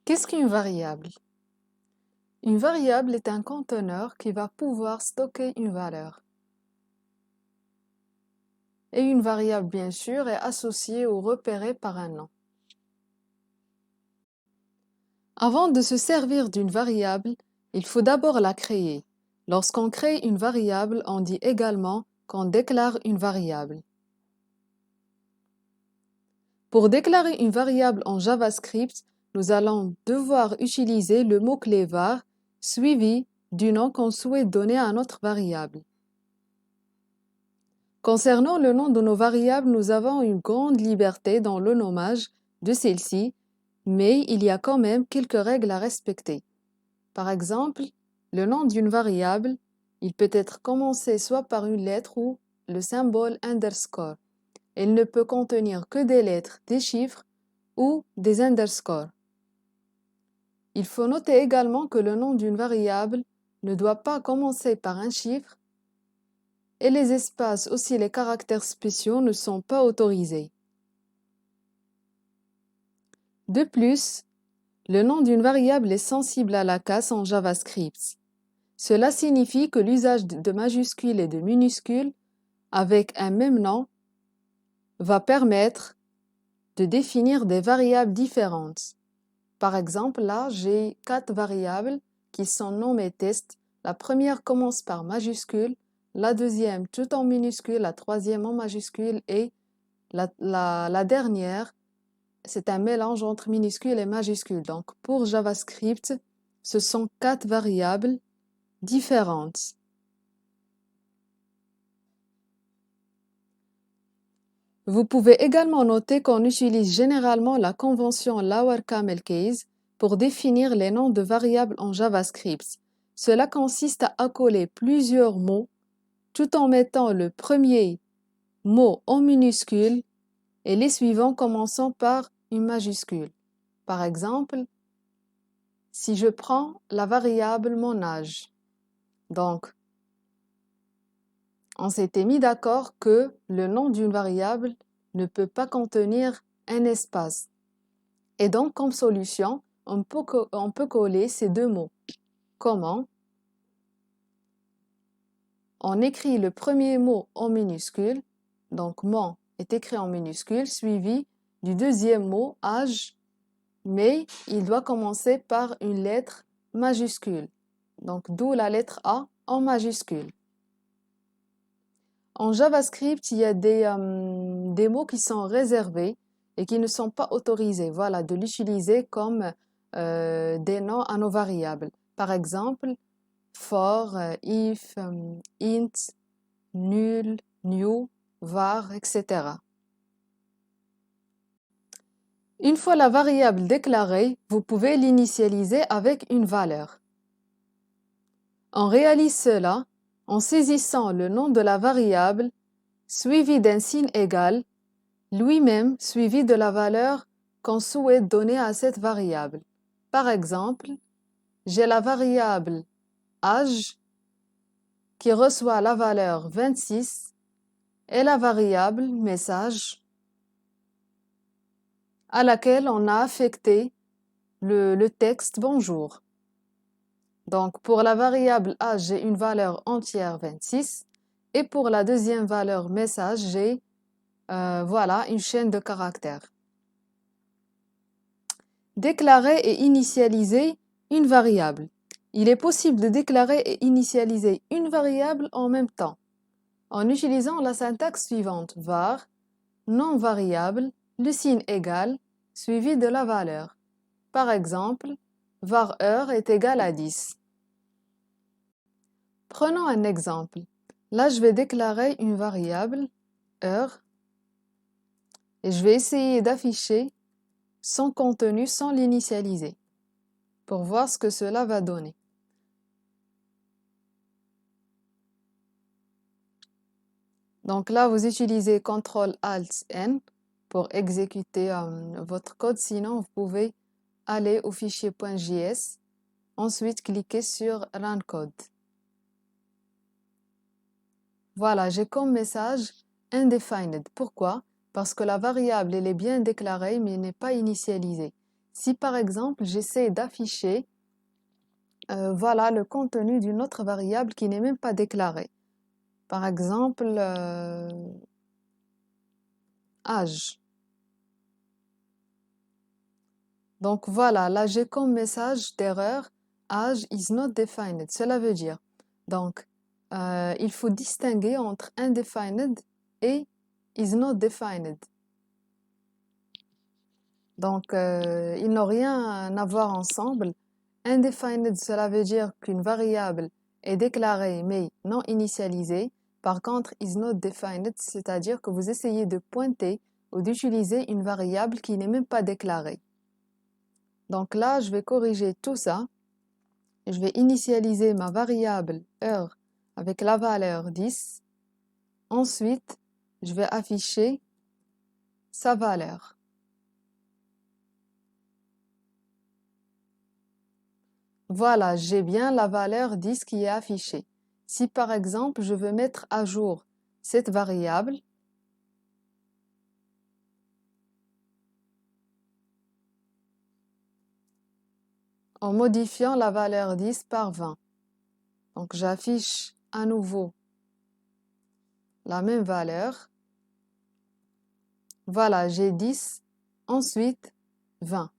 Qu'est-ce qu'une variable? Une variable est un conteneur qui va pouvoir stocker une valeur. Et une variable, bien sûr, est associée ou repérée par un nom. Avant de se servir d'une variable, il faut d'abord la créer. Lorsqu'on crée une variable, on dit également qu'on déclare une variable. Pour déclarer une variable en JavaScript, nous allons devoir utiliser le mot-clé var suivi du nom qu'on souhaite donner à notre variable. Concernant le nom de nos variables, nous avons une grande liberté dans le nommage de celles-ci, mais il y a quand même quelques règles à respecter. Par exemple, le nom d'une variable, il peut être commencé soit par une lettre ou le symbole underscore. Il ne peut contenir que des lettres, des chiffres ou des underscores. Il faut noter également que le nom d'une variable ne doit pas commencer par un chiffre et les espaces, aussi les caractères spéciaux, ne sont pas autorisés. De plus, le nom d'une variable est sensible à la casse en JavaScript. Cela signifie que l'usage de majuscules et de minuscules avec un même nom va permettre de définir des variables différentes. Par exemple, là, j'ai 4 variables qui sont nommées test. La première commence par majuscule, la deuxième tout en minuscule, la troisième en majuscule et la dernière, c'est un mélange entre minuscule et majuscule. Donc, pour JavaScript, ce sont 4 variables différentes. Vous pouvez également noter qu'on utilise généralement la convention Lower Camel Case pour définir les noms de variables en JavaScript. Cela consiste à accoler plusieurs mots tout en mettant le premier mot en minuscule et les suivants commençant par une majuscule. Par exemple, si je prends la variable mon âge, donc on s'était mis d'accord que le nom d'une variable ne peut pas contenir un espace. Et donc, comme solution, on peut coller ces deux mots. Comment? On écrit le premier mot en minuscule, donc mon est écrit en minuscule, suivi du deuxième mot âge, mais il doit commencer par une lettre majuscule, donc d'où la lettre A en majuscule. En JavaScript, il y a des mots qui sont réservés et qui ne sont pas autorisés, voilà, de l'utiliser comme des noms à nos variables. Par exemple, for, if, int, null, new, var, etc. Une fois la variable déclarée, vous pouvez l'initialiser avec une valeur. On réalise cela en saisissant le nom de la variable suivi d'un signe égal, lui-même suivi de la valeur qu'on souhaite donner à cette variable. Par exemple, j'ai la variable âge qui reçoit la valeur 26 et la variable message à laquelle on a affecté le texte bonjour. Donc, pour la variable âge, j'ai une valeur entière 26 et pour la deuxième valeur message, j'ai voilà, une chaîne de caractères. Déclarer et initialiser une variable. Il est possible de déclarer et initialiser une variable en même temps en utilisant la syntaxe suivante var, non variable, le signe égal, suivi de la valeur. Par exemple, var heure est égal à 10. Prenons un exemple. Là, je vais déclarer une variable heure et je vais essayer d'afficher son contenu sans l'initialiser pour voir ce que cela va donner. Donc là, vous utilisez CTRL-ALT-N pour exécuter votre code. Sinon, vous pouvez aller au fichier .js, ensuite cliquer sur Run Code. Voilà, j'ai comme message undefined. Pourquoi? Parce que la variable, elle est bien déclarée, mais n'est pas initialisée. Si par exemple, j'essaie d'afficher voilà le contenu d'une autre variable qui n'est même pas déclarée. Par exemple, âge. Donc voilà, là j'ai comme message d'erreur âge is not defined. Cela veut dire, donc il faut distinguer entre undefined et is not defined. Donc ils n'ont rien à voir ensemble. Undefined, cela veut dire qu'une variable est déclarée mais non initialisée. Par contre, is not defined, c'est-à-dire que vous essayez de pointer ou d'utiliser une variable qui n'est même pas déclarée. Donc là, je vais corriger tout ça. Je vais initialiser ma variable heure avec la valeur 10. Ensuite, je vais afficher sa valeur. Voilà, j'ai bien la valeur 10 qui est affichée. Si par exemple, je veux mettre à jour cette variable, en modifiant la valeur 10 par 20. Donc j'affiche à nouveau la même valeur. Voilà, j'ai 10, ensuite 20.